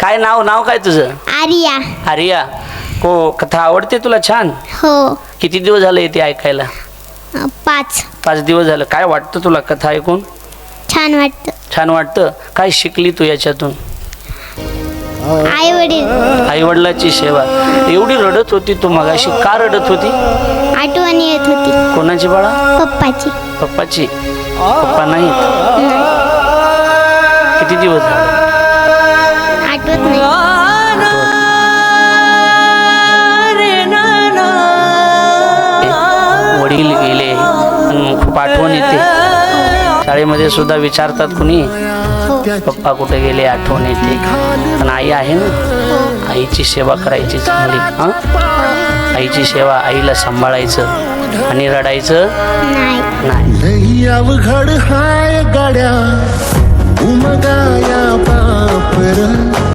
काय नाव काय तुझं? आर्या. आर्या. हो, कथा आवडते तुला छान? हो. किती दिवस झाले येते ऐकायला? 5 दिवस झालं. काय वाटतं तुला कथा ऐकून? छान वाटतं. छान वाटतं. काय शिकली तू याच्यातून? आई वडील. आई वडिलाची सेवा. एवढी रडत होती तू मगाशी, का रडत होती? आठवण येत होती. कोणाची बाळा? पप्पाची. पप्पाची. पप्पा नाहीत. किती दिवस झाले? आठवत नाही. वडील गेले आणि खूप आठवण येते. शाळेमध्ये सुद्धा विचारतात कुणी, पप्पा कुठे गेले, आठवण येते. पण आई आहे ना, आईची सेवा करायची चांगली. आईची सेवा, आईला सांभाळायचं आणि रडायचं नाही. लई अवघड हाय गाड्या उमगाया पापर.